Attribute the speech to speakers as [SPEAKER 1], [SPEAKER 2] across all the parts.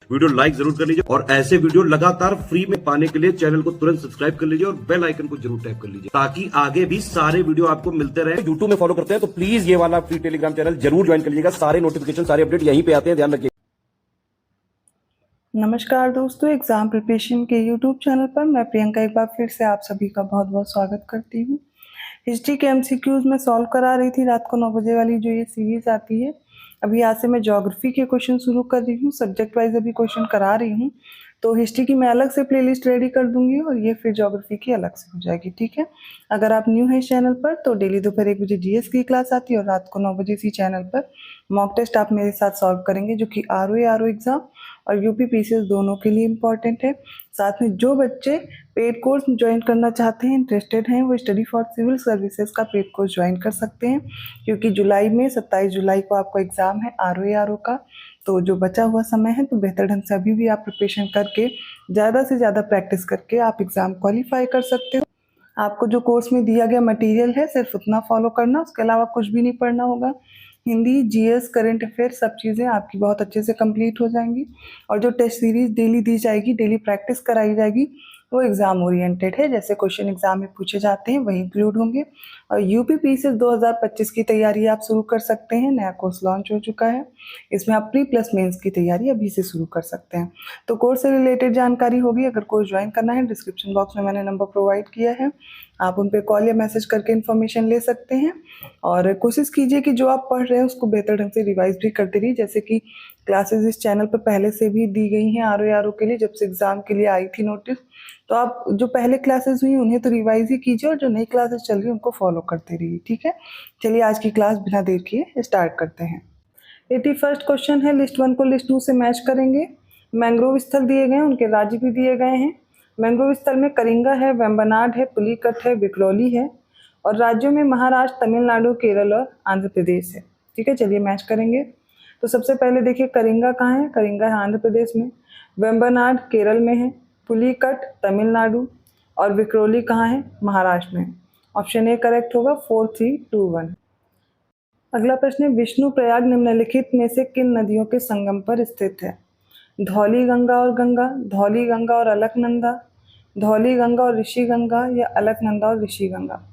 [SPEAKER 1] Video like जरूर कर लीजिए और ऐसे वीडियो लगातार फ्री में पाने के लिए चैनल को तुरंत सब्सक्राइब कर लीजिए और बेल आइकन को जरूर टैप कर लीजिए ताकि आगे भी सारे वीडियो आपको मिलते रहे। यूट्यूब में फॉलो करते हैं तो प्लीज ये वाला फ्री टेलीग्राम चैनल जरूर ज्वाइन कर लीजिएगा। सारे नोटिफिकेशन सारे अपडेट यहीं पे आते हैं, ध्यान रखिए।
[SPEAKER 2] नमस्कार दोस्तों, एग्जाम प्रिपरेशन के यूट्यूब चैनल पर मैं प्रियंका एक बार फिर से आप सभी का बहुत बहुत स्वागत करती हूँ। हिस्ट्री के एमसीक्यूज में सॉल्व करा रही थी रात को 9 बजे वाली जो ये सीरीज आती है। अभी आज से मैं ज्योग्राफी के क्वेश्चन शुरू कर रही हूँ, सब्जेक्ट वाइज अभी क्वेश्चन करा रही हूँ। तो हिस्ट्री की मैं अलग से प्लेलिस्ट रेडी कर दूंगी और ये फिर ज्योग्राफी की अलग से हो जाएगी, ठीक है। अगर आप न्यू हैं इस चैनल पर तो डेली दोपहर 1 बजे जीएस की क्लास आती है और रात को 9 बजे इसी चैनल पर मॉक टेस्ट आप मेरे साथ सॉल्व करेंगे जो कि आरओ एग्जाम और यूपी पीसीएस दोनों के लिए इम्पॉर्टेंट है। साथ में जो बच्चे पेड कोर्स ज्वाइन करना चाहते हैं, इंटरेस्टेड हैं, वो स्टडी फॉर सिविल सर्विसेज का पेड कोर्स ज्वाइन कर सकते हैं क्योंकि जुलाई में 27 जुलाई को आपको एग्जाम है आरओ का। तो जो बचा हुआ समय है तो बेहतर ढंग से अभी भी आप प्रिपरेशन करके ज़्यादा से ज़्यादा प्रैक्टिस करके आप एग्ज़ाम क्वालिफाई कर सकते हो। आपको जो कोर्स में दिया गया मटेरियल है सिर्फ उतना फॉलो करना, उसके अलावा कुछ भी नहीं पढ़ना होगा। हिंदी, जीएस, करंट अफेयर सब चीज़ें आपकी बहुत अच्छे से कंप्लीट हो जाएंगी और जो टेस्ट सीरीज डेली दी जाएगी, डेली प्रैक्टिस कराई जाएगी, वो एग्ज़ाम ओरिएंटेड है। जैसे क्वेश्चन एग्जाम में पूछे जाते हैं वही इंक्लूड होंगे। और यूपी पीसीएस 2025 की तैयारी आप शुरू कर सकते हैं। नया कोर्स लॉन्च हो चुका है, इसमें आप प्री प्लस मेंस की तैयारी अभी से शुरू कर सकते हैं। तो कोर्स से रिलेटेड जानकारी होगी, अगर कोर्स ज्वाइन करना है डिस्क्रिप्शन बॉक्स में मैंने नंबर प्रोवाइड किया है, आप उन पर कॉल या मैसेज करके इन्फॉर्मेशन ले सकते हैं। और कोशिश कीजिए कि जो आप पढ़ रहे हैं उसको बेहतर ढंग से रिवाइज भी करते रहिए। जैसे कि क्लासेस इस चैनल पर पहले से भी दी गई हैं आरओ के लिए, जब से एग्ज़ाम के लिए आई थी नोटिस। तो आप जो पहले क्लासेस हुई उन्हें तो रिवाइज ही कीजिए और जो नई क्लासेस चल रही है उनको फॉलो करते रहिए, ठीक है। चलिए आज की क्लास बिना देर किए स्टार्ट करते हैं। 81st क्वेश्चन है, लिस्ट 1 को लिस्ट 2 से मैच करेंगे। मैंग्रोव स्थल दिए गए हैं, उनके राज्य भी दिए गए हैं। मैंग्रोव स्थल में करिंगा है, वेम्बनाड है, पुलिकट है, विक्रोली है और राज्यों में महाराष्ट्र, तमिलनाडु, केरल और आंध्र प्रदेश है, ठीक है। चलिए मैच करेंगे। तो सबसे पहले देखिए करिंगा कहाँ है, करिंगा है आंध्र प्रदेश में, वेम्बनाड केरल में है, पुलिकट तमिलनाडु और विक्रोली कहाँ है, महाराष्ट्र में। ऑप्शन ए करेक्ट होगा, 4, 3, 2, 1। अगला प्रश्न है, विष्णु प्रयाग निम्नलिखित में से किन नदियों के संगम पर स्थित है। धौली गंगा और गंगा, धौली गंगा और अलकनंदा, धौली गंगा और ऋषि गंगा या अलकनंदा और ऋषि गंगा।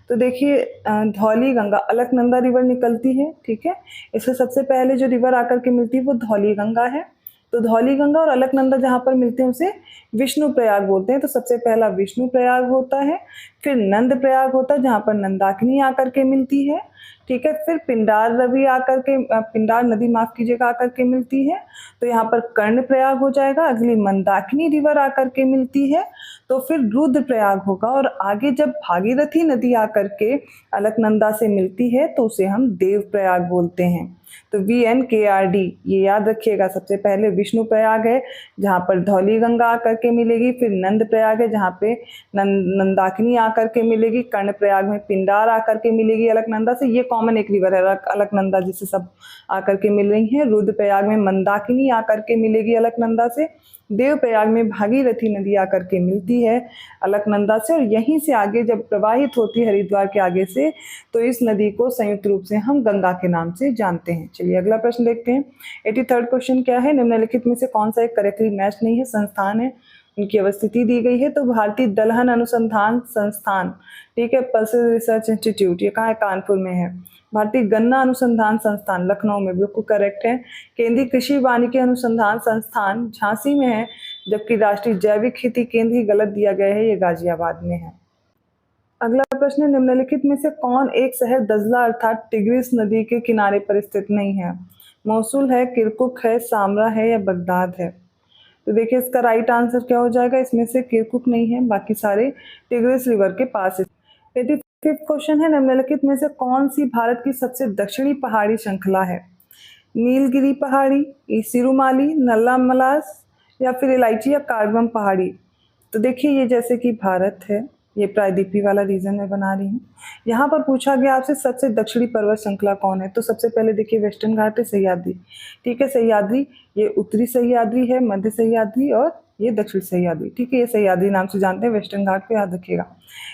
[SPEAKER 2] तो देखिए धौली गंगा, अलकनंदा रिवर निकलती है, ठीक है। इससे सबसे पहले जो रिवर आकर के मिलती है वो धौली गंगा है। तो धौली गंगा और अलकनंदा जहाँ पर मिलते हैं उसे विष्णु प्रयाग बोलते हैं। तो सबसे पहला विष्णु प्रयाग होता है, फिर नंद प्रयाग होता है जहाँ पर नंदाकिनी आकर के मिलती है, ठीक है। फिर पिंडार नदी आकर के, पिंडार नदी माफ कीजिएगा, आकर के मिलती है तो यहाँ पर कर्ण प्रयाग हो जाएगा। अगली मंदाकिनी रिवर आकर के मिलती है तो फिर रुद्र प्रयाग होगा और आगे जब भागीरथी नदी आकर के अलकनंदा से मिलती है तो उसे हम देव प्रयाग बोलते हैं। तो VNKRD ये याद रखिएगा। सबसे पहले विष्णु प्रयाग है जहाँ पर धौली गंगा आकर के मिलेगी, फिर नंद प्रयाग है जहाँ पे नंदाकिनी आकर के मिलेगी, कर्ण प्रयाग में पिंडार आकर के मिलेगी अलकनंदा से, ये कॉमन एक रिवर है अलकनंदा जिससे सब आकर के मिल रही हैं। रुद्र प्रयाग में मंदाकिनी आकर के मिलेगी अलकनंदा से, देव प्रयाग में भागीरथी नदी आकर के मिलती है अलकनंदा से और यहीं से आगे जब प्रवाहित होती है हरिद्वार के आगे से तो इस नदी को संयुक्त रूप से हम गंगा के नाम से जानते हैं। चलिए अगला प्रश्न देखते हैं। 83rd क्वेश्चन क्या है, निम्नलिखित में से कौन सा एक करेक्टली मैच नहीं है। संस्थान है, उनकी अवस्थिति दी गई है। तो भारतीय दलहन अनुसंधान संस्थान, ठीक है, पल्सेस रिसर्च इंस्टीट्यूट, ये कहाँ है, कानपुर में है। भारतीय गन्ना अनुसंधान संस्थान लखनऊ में, बिल्कुल करेक्ट है। केंद्रीय कृषि वानिकी अनुसंधान संस्थान झांसी में है, जबकि राष्ट्रीय जैविक खेती केंद्र ही गलत दिया गया है, ये गाजियाबाद में है। अगला प्रश्न है, निम्नलिखित में से कौन एक शहर दजला अर्थात टिग्रिस नदी के किनारे पर स्थित नहीं है। मौसूल है, किरकुक है, सामरा है या बगदाद है। तो देखिए इसका राइट आंसर क्या हो जाएगा, इसमें से किरकुक नहीं है, बाकी सारे टिग्रिस रिवर के पास है। 85th क्वेश्चन है, निम्नलिखित में से कौन सी भारत की सबसे दक्षिणी पहाड़ी श्रृंखला है। नीलगिरी पहाड़ी, सिरुमाली, नल्ला मलास या फिर इलायची या कार्बम पहाड़ी। तो देखिए ये जैसे कि भारत है, ये प्रायद्वीपीय वाला रीजन में बना रही हूँ। यहाँ पर पूछा गया आपसे सबसे दक्षिणी पर्वत श्रृंखला कौन है। तो सबसे पहले देखिए वेस्टर्न घाट है, सह्याद्री, ठीक है। सह्याद्री ये उत्तरी सह्याद्री है, मध्य सह्याद्री और ये दक्षिण सह्याद्री, ठीक है, ये सह्याद्री नाम से जानते हैं, वेस्टर्न घाट पे याद रखिएगा।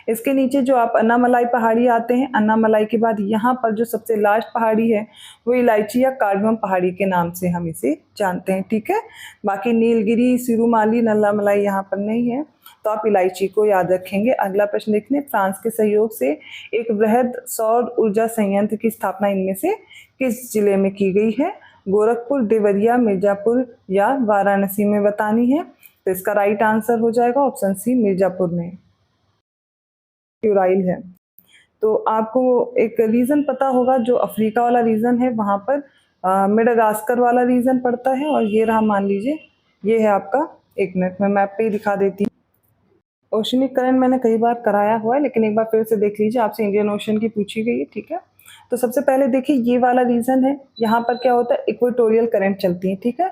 [SPEAKER 2] इसके नीचे जो आप अन्नामलाई पहाड़ी आते हैं, अन्नामलाई के बाद यहाँ पर जो सबसे लास्ट पहाड़ी है वो इलायची या कार्डमम पहाड़ी के नाम से हम इसे जानते हैं, ठीक है। बाकी नीलगिरी, सिरुमाली, नल्लामलाई यहाँ पर नहीं है, तो आप इलायची को याद रखेंगे। अगला प्रश्न देखते हैं, फ्रांस के सहयोग से एक वृहद सौर ऊर्जा संयंत्र की स्थापना इनमें से किस जिले में की गई है? गोरखपुर, देवरिया, मिर्जापुर या वाराणसी में बतानी है। तो इसका राइट आंसर हो जाएगा ऑप्शन सी, मिर्जापुर में यूराइल है। तो आपको एक रीजन पता होगा, जो अफ्रीका वाला रीजन है वहां पर मेडागास्कर वाला रीजन पड़ता है, और ये रहा, मान लीजिए ये है आपका, एक मिनट में मैप पे ही दिखा देती हूँ। ओशनिक करंट मैंने कई बार कराया हुआ है, लेकिन एक बार फिर से देख लीजिए, आपसे इंडियन ओशन की पूछी गई है, ठीक है। तो सबसे पहले देखिए ये वाला रीजन है, यहाँ पर क्या होता है, इक्वेटोरियल करंट चलती है, ठीक है।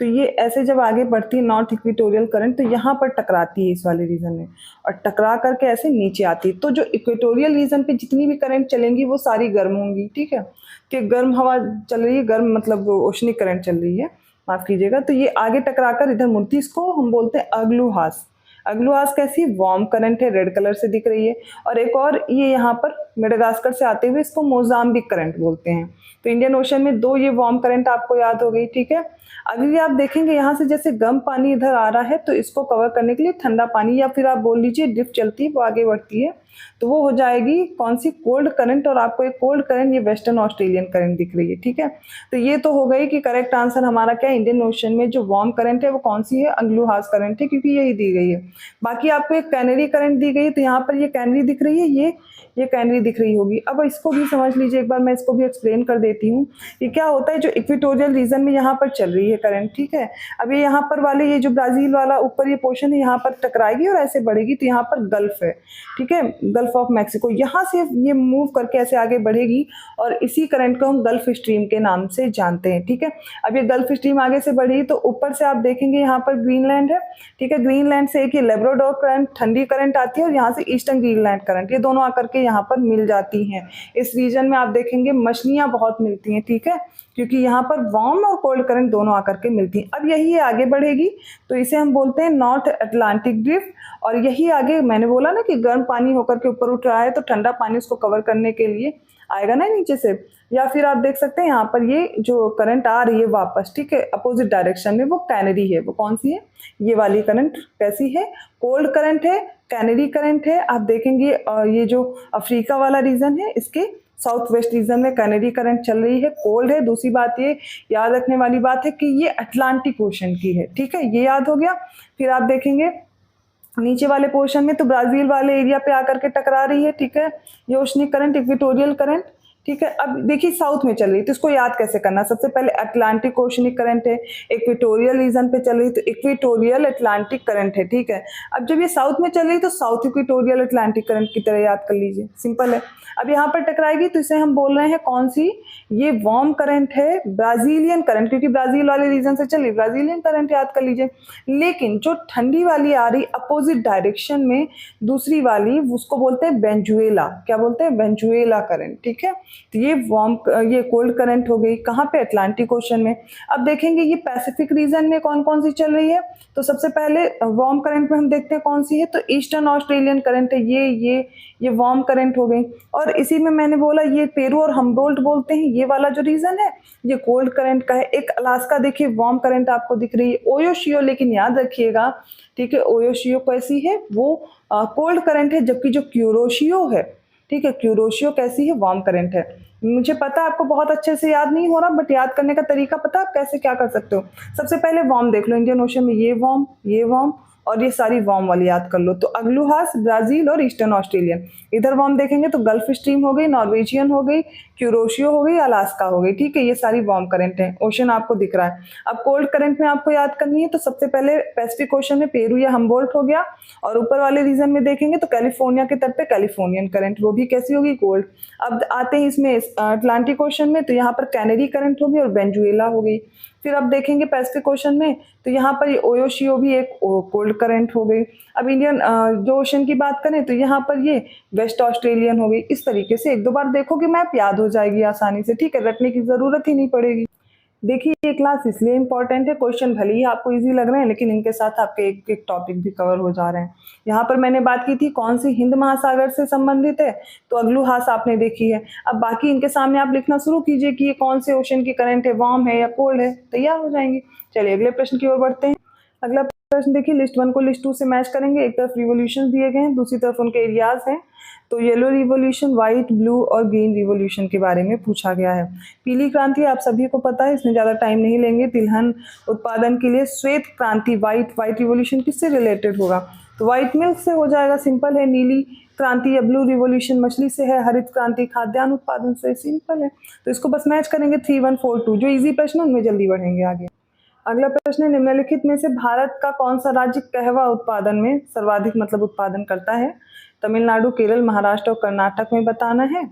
[SPEAKER 2] तो ये ऐसे जब आगे बढ़ती है नॉर्थ इक्वेटोरियल करंट, तो यहाँ पर टकराती है इस वाले रीजन में, और टकरा करके ऐसे नीचे आती है। तो जो इक्वेटोरियल रीजन पे जितनी भी करंट चलेंगी वो सारी गर्म होंगी, ठीक है, कि गर्म हवा चल रही है, गर्म मतलब ओशनिक करंट चल रही है, माफ कीजिएगा। तो ये आगे टकरा कर इधर मुड़ती, इसको हम बोलते हैं अग्लुहास। अग्लुहास कैसी, वार्म करंट है, रेड कलर से दिख रही है। और एक और ये यहाँ पर मेडागास्कर से आते हुए इसको मोजाम्बिक करंट बोलते हैं। तो इंडियन ओशन में दो ये वार्म करंट आपको याद हो गई, ठीक है। अगली आप देखेंगे यहाँ से जैसे गर्म पानी इधर आ रहा है, तो इसको कवर करने के लिए ठंडा पानी, या फिर आप बोल लीजिए ड्रिफ्ट चलती है, वो आगे बढ़ती है, तो वो हो जाएगी कौन सी, कोल्ड करंट। और आपको एक कोल्ड करंट, ये वेस्टर्न ऑस्ट्रेलियन करंट दिख रही है, ठीक है। तो ये तो हो गई कि करेक्ट आंसर हमारा क्या है, इंडियन ओशन में जो वार्म करंट है वो कौन सी है, अग्लुहास करंट है, क्योंकि यही दी गई है। बाकी आपको एक कैनरी करंट दी गई है, तो यहाँ पर ये कैनरी दिख रही है, ये कैनरी दिख रही होगी। अब इसको भी समझ लीजिए एक बार, मैं इसको भी एक्सप्लेन कर देती हूँ। ये क्या होता है, जो इक्वेटोरियल रीजन में यहाँ पर चल रही है करंट, ठीक है। अब ये यहाँ पर वाले, ये जो ब्राजील वाला ऊपर ये पोर्शन है, यहाँ पर टकराएगी और ऐसे बढ़ेगी, तो यहाँ पर गल्फ है, ठीक है, गल्फ ऑफ मैक्सिको, यहाँ से ये मूव करके ऐसे आगे बढ़ेगी, और इसी करंट को हम गल्फ स्ट्रीम के नाम से जानते हैं, ठीक है। अब ये गल्फ स्ट्रीम आगे से बढ़ी, तो ऊपर से आप देखेंगे यहाँ पर ग्रीनलैंड है, ठीक है, ग्रीनलैंड से एक ये लेब्राडोर करंट, ठंडी करंट आती है, और यहाँ से ईस्टर्न ग्रीनलैंड करंट, ये दोनों आकर के यहाँ पर मिल जाती हैं। इस रीजन में आप देखेंगे मछलियां बहुत मिलती हैं, ठीक है, क्योंकि यहाँ पर वार्म और कोल्ड करंट दोनों आकर के मिलती हैं। अब यही आगे बढ़ेगी, तो इसे हम बोलते हैं नॉर्थ अटलांटिक ड्रिफ्ट, और यही आगे मैंने बोला ना कि गर्म पानी होकर के ऊपर उठ रहा है, तो ठंडा पानी उसको कवर करने के लिए आएगा ना नीचे से। या फिर आप देख सकते हैं यहाँ पर ये जो करंट आ रही है वापस, ठीक है, अपोजिट डायरेक्शन में, वो कैनरी है। वो कौन सी है, ये वाली करंट कैसी है, कोल्ड करंट है, कैनरी करंट है। आप देखेंगे ये जो अफ्रीका वाला रीजन है, इसके साउथ वेस्ट रीजन में कैनरी करंट चल रही है, कोल्ड है। दूसरी बात ये याद रखने वाली बात है कि ये अटलांटिक ओशन की है, ठीक है, ये याद हो गया। फिर आप देखेंगे नीचे वाले पोर्शन में तो ब्राजील वाले एरिया पे आकर के टकरा रही है, ठीक है, ये ओशनिक करंट, इक्वेटोरियल करंट, ठीक है। अब देखिए साउथ में चल रही है, तो इसको याद कैसे करना, सबसे पहले अटलांटिक ओशनिक करंट है, इक्वेटोरियल रीजन पे चल रही है, तो इक्वेटोरियल अटलांटिक करंट है, ठीक है। अब जब ये साउथ में चल रही है, तो साउथ इक्वेटोरियल अटलांटिक करंट की तरह याद कर लीजिए, सिंपल है। अब यहाँ पर टकराएगी, तो इसे हम बोल रहे हैं कौन सी, ये वार्म करंट है, ब्राजीलियन करंट, क्योंकि ब्राजील वाले रीजन से चल रही, ब्राजीलियन करंट याद कर लीजिए। लेकिन जो ठंडी वाली आ रही अपोजिट डायरेक्शन में, दूसरी वाली, उसको बोलते हैं वेनेजुएला, क्या बोलते हैं, वेनेजुएला करंट, ठीक है। तो ये ये कोल्ड करंट हो गई, कहाँ पे, अटलांटिक ओशन में। अब देखेंगे ये पैसिफिक रीजन में कौन कौन सी चल रही है, तो सबसे पहले वार्म करंट में हम देखते हैं कौन सी है, तो ईस्टर्न ऑस्ट्रेलियन करंट है, ये वार्म करंट हो गई। और इसी में मैंने बोला ये पेरू और हमबोल्ट बोलते हैं, ये वाला जो रीजन है ये कोल्ड करंट का है। एक अलास्का देखिए वार्म करंट आपको दिख रही है, ओयोशियो, लेकिन याद रखिएगा, ठीक है, ओयोशियो कैसी है, वो कोल्ड करंट है, जबकि जो क्यूरोशियो है, ठीक है, क्यूरोशियो कैसी है, वार्म करंट है। मुझे पता है आपको बहुत अच्छे से याद नहीं हो रहा, बट याद करने का तरीका पता आप कैसे क्या कर सकते हो। सबसे पहले वार्म देख लो, इंडियन ओशन में ये वार्म और ये सारी वार्म वाली याद कर लो, तो अग्लुहास, ब्राजील और ईस्टर्न ऑस्ट्रेलियन। इधर वार्म देखेंगे तो गल्फ स्ट्रीम हो गई, नॉर्वेजियन हो गई, क्यूरोशियो हो गई, अलास्का हो गई, ठीक है, ये सारी वार्म करंट है, ओशन आपको दिख रहा है। अब कोल्ड करंट में आपको याद करनी है, तो सबसे पहले पैसिफिक ओशन में पेरू या हमबोल्ट हो गया, और ऊपर वाले रीजन में देखेंगे तो कैलिफोर्निया के तट पे कैलिफोर्नियन करंट, वो भी कैसी होगी, कोल्ड। अब आते हैं इसमें अटलांटिक ओशन में, तो यहाँ पर कैनरी करंट होगी और वेनेजुएला हो गई। फिर अब देखेंगे पैसिफिक ओशन में, तो यहाँ पर ये ओयोशियो भी एक कोल्ड करंट हो गई। अब इंडियन जो ओशन की बात करें तो यहाँ पर ये वेस्ट ऑस्ट्रेलियन हो गई। इस तरीके से एक दो बार देखोगे मैप याद हो जाएगी आसानी से, ठीक है, रटने की जरूरत ही नहीं पड़ेगी। देखिए ये क्लास इसलिए इम्पोर्टेंट है, क्वेश्चन भले ही आपको इजी लग रहे हैं लेकिन इनके साथ आपके एक एक टॉपिक भी कवर हो जा रहे हैं। यहाँ पर मैंने बात की थी कौन सी हिंद महासागर से संबंधित है, तो अग्लुहास आपने देखी है। अब बाकी इनके सामने आप लिखना शुरू कीजिए कि ये कौन से ओशन की करंट है, वार्म है या कोल्ड है, तैयार हो जाएंगे। चलिए अगले प्रश्न की ओर बढ़ते हैं। अगला प्रश्न देखिए लिस्ट 1 को लिस्ट 2 से मैच करेंगे। एक तरफ रिवोल्यूशन दिए गए हैं, दूसरी तरफ उनके एरियाज हैं। तो येलो रिवोल्यूशन, व्हाइट, ब्लू और ग्रीन रिवोल्यूशन के बारे में पूछा गया है। पीली क्रांति आप सभी को पता है, इसमें ज़्यादा टाइम नहीं लेंगे। तिलहन उत्पादन के लिए श्वेत क्रांति, व्हाइट रिवोल्यूशन किससे रिलेटेड होगा, तो व्हाइट मिल्क से हो जाएगा, सिंपल है। नीली क्रांति या ब्लू रिवोल्यूशन मछली से है। हरित क्रांति खाद्यान्न उत्पादन से, सिंपल है। तो इसको बस मैच करेंगे 3, 1, 4, 2। जो इजी प्रश्न है उनमें जल्दी बढ़ेंगे आगे। अगला प्रश्न है निम्नलिखित में से भारत का कौन सा राज्य कहवा उत्पादन में सर्वाधिक उत्पादन करता है। तमिलनाडु, केरल, महाराष्ट्र और कर्नाटक में बताना है।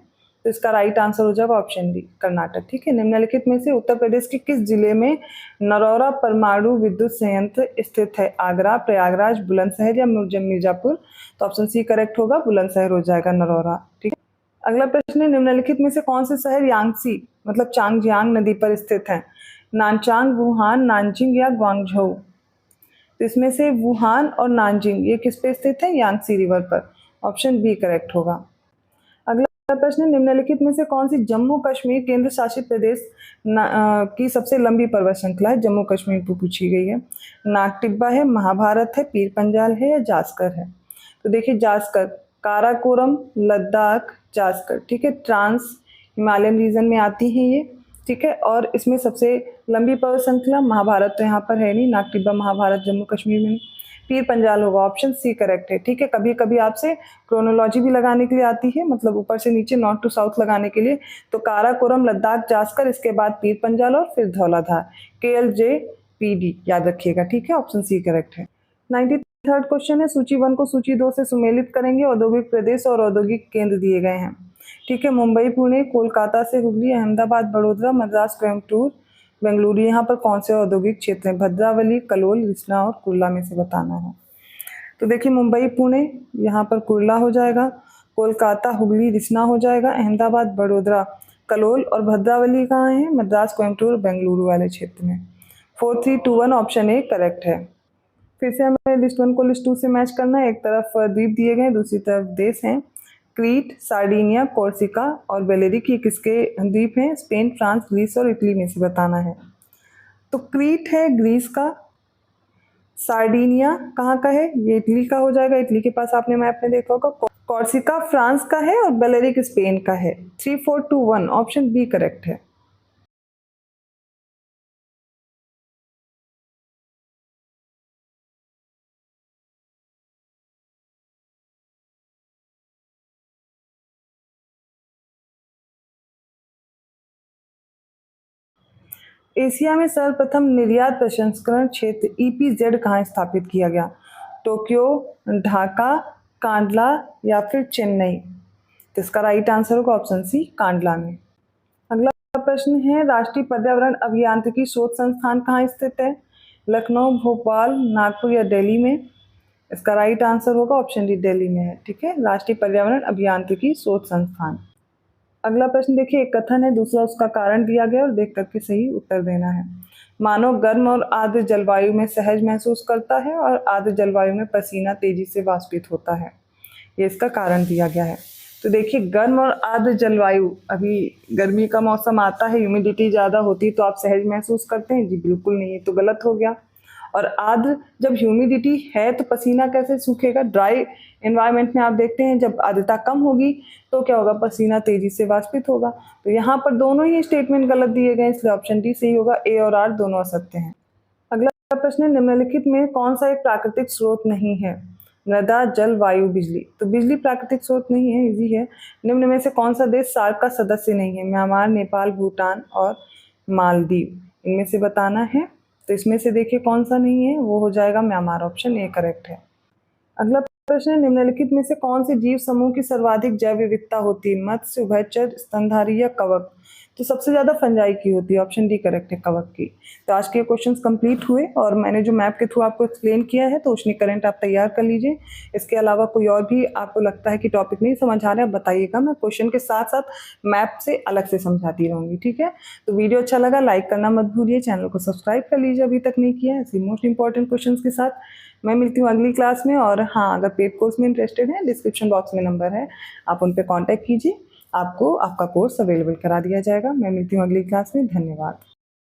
[SPEAKER 2] तो इसका राइट आंसर हो जाएगा ऑप्शन डी, कर्नाटक। ठीक है। निम्नलिखित में से उत्तर प्रदेश के किस जिले में नरौरा परमाणु विद्युत संयंत्र स्थित है। आगरा, प्रयागराज, बुलंदशहर या मिर्जापुर। तो ऑप्शन सी करेक्ट होगा, बुलंदशहर हो जाएगा, नरौरा। ठीक है। अगला प्रश्न है निम्नलिखित में से कौन से शहर यांगसी चांगजियांग नदी पर स्थित है। नानचांग, वुहान, नानजिंग या ग्वांगझोउ। तो इसमें से वुहान और नानजिंग ये किस पे स्थित है, यांगसी रिवर पर। ऑप्शन बी करेक्ट होगा। अगला प्रश्न निम्नलिखित में से कौन सी जम्मू कश्मीर केंद्र शासित प्रदेश की सबसे लंबी पर्वत श्रृंखला है। जम्मू कश्मीर को पूछी गई है। नागटिब्बा है, महाभारत है, पीर पंजाल है या जास्कर है। तो देखिए जास्कर, काराकोरम, लद्दाख, जास्कर। ठीक है। ट्रांस हिमालयन रीजन में आती है ये। ठीक है। और इसमें सबसे लंबी पर्वत श्रृंखला महाभारत तो यहाँ पर है नहीं, नागटिब्बा महाभारत जम्मू कश्मीर में। पीर पंजाल होगा, ऑप्शन सी करेक्ट है। ठीक है। कभी कभी आपसे क्रोनोलॉजी भी लगाने के लिए आती है, मतलब ऊपर से नीचे नॉर्थ टू साउथ लगाने के लिए। तो काराकोरम, लद्दाख, जास्कर, इसके बाद पीर पंजाल और फिर धौलाधार। KLJPD याद रखिएगा। ठीक है। ऑप्शन सी करेक्ट है। 93rd क्वेश्चन है, सूची 1 को सूची 2 से सुमेलित करेंगे। औद्योगिक प्रदेश और औद्योगिक केंद्र दिए गए हैं। ठीक है। मुंबई, पुणे, कोलकाता से हुगली, अहमदाबाद, बड़ोदरा, मद्रास, कोयम्बटूर, बेंगलुरु। यहाँ पर कौन से औद्योगिक क्षेत्र हैं। भद्रावली, कलोल, रिस्ना और कुर्ला में से बताना है। तो देखिए मुंबई, पुणे, यहाँ पर कुर्ला हो जाएगा। कोलकाता, हुगली, रिस्ना हो जाएगा। अहमदाबाद, बड़ोदरा, कलोल और भद्रावली कहाँ है, मद्रास, कोयम्बटूर, बेंगलुरु वाले क्षेत्र में। 4, 3, 2, 1 ऑप्शन ए करेक्ट है। फिर से हमें लिस्ट 1 को लिस्ट 2 से मैच करना है। एक तरफ द्वीप दिए गए, दूसरी तरफ देश हैं। क्रीट, सार्डिनिया, कोर्सिका और बेलेरिक ये किसके द्वीप हैं। स्पेन, फ्रांस, ग्रीस और इटली में से बताना है। तो क्रीट है ग्रीस का, सार्डिनिया कहाँ का है, ये इटली का हो जाएगा। इटली के पास आपने मैप में देखा होगा। कोर्सिका फ्रांस का है और बेलेरिक स्पेन का है। 3, 4, 2, 1 ऑप्शन बी करेक्ट है। एशिया में सर्वप्रथम निर्यात प्रसंस्करण क्षेत्र EPZ कहाँ स्थापित किया गया। टोक्यो, ढाका, कांडला या फिर चेन्नई। तो इसका राइट आंसर होगा ऑप्शन सी, कांडला में। अगला प्रश्न है, राष्ट्रीय पर्यावरण अभियांत्रिकी शोध संस्थान कहाँ स्थित है। लखनऊ, भोपाल, नागपुर या दिल्ली में। इसका राइट आंसर होगा ऑप्शन डी, दिल्ली में है। ठीक है। राष्ट्रीय पर्यावरण अभियांत्रिकी शोध संस्थान। अगला प्रश्न देखिए, एक कथन है, दूसरा उसका कारण दिया गया और देख करके सही उत्तर देना है। मानव गर्म और आर्द्र जलवायु में सहज महसूस करता है और आर्द्र जलवायु में पसीना तेजी से वाष्पित होता है। ये इसका कारण दिया गया है। तो देखिए गर्म और आर्द्र जलवायु, अभी गर्मी का मौसम आता है, ह्यूमिडिटी ज़्यादा होती है तो आप सहज महसूस करते हैं। जी बिल्कुल नहीं, ये तो गलत हो गया। और आर्द्र, जब ह्यूमिडिटी है तो पसीना कैसे सूखेगा। ड्राई एनवायरनमेंट में आप देखते हैं जब आर्द्रता कम होगी तो क्या होगा, पसीना तेजी से वाष्पित होगा। तो यहाँ पर दोनों ही स्टेटमेंट गलत दिए गए, इसलिए ऑप्शन डी सही होगा। ए और आर दोनों असत्य हैं। अगला प्रश्न है, निम्नलिखित में कौन सा एक प्राकृतिक स्रोत नहीं है। मृदा, जल, वायु, बिजली। तो बिजली प्राकृतिक स्रोत नहीं है, इजी है। निम्न में से कौन सा देश सार्क का सदस्य नहीं है। म्यांमार, नेपाल, भूटान और मालदीव, इनमें से बताना है। तो इसमें से देखिए कौन सा नहीं है, वो हो जाएगा म्यांमार, ऑप्शन ए करेक्ट है। अगला प्रश्न है, निम्नलिखित में से कौन से जीव समूह की सर्वाधिक जैव विविधता होती है। मत्स्य, उभयचर, स्तनधारी या कवक। तो सबसे ज़्यादा फंजाई की होती है, ऑप्शन डी करेक्ट है, कवक की। तो आज के क्वेश्चंस कंप्लीट हुए और मैंने जो मैप के थ्रू आपको एक्सप्लेन किया है तो उसने करंट आप तैयार कर लीजिए। इसके अलावा कोई और भी आपको लगता है कि टॉपिक नहीं समझ आ रहा है बताइएगा, मैं क्वेश्चन के साथ साथ मैप से अलग से समझाती रहूँगी, ठीक है। तो वीडियो अच्छा लगा लाइक करना मत भूलिए, चैनल को सब्सक्राइब कर लीजिए अभी तक नहीं किया है। ऐसी मोस्ट इंपॉर्टेंट क्वेश्चन के साथ मैं मिलती हूँ अगली क्लास में। और हाँ, अगर पेड कोर्स में इंटरेस्टेड है डिस्क्रिप्शन बॉक्स में नंबर है, आप उन पर कॉन्टैक्ट कीजिए, आपको आपका कोर्स अवेलेबल करा दिया जाएगा। मैं मिलती हूँ अगली क्लास में, धन्यवाद।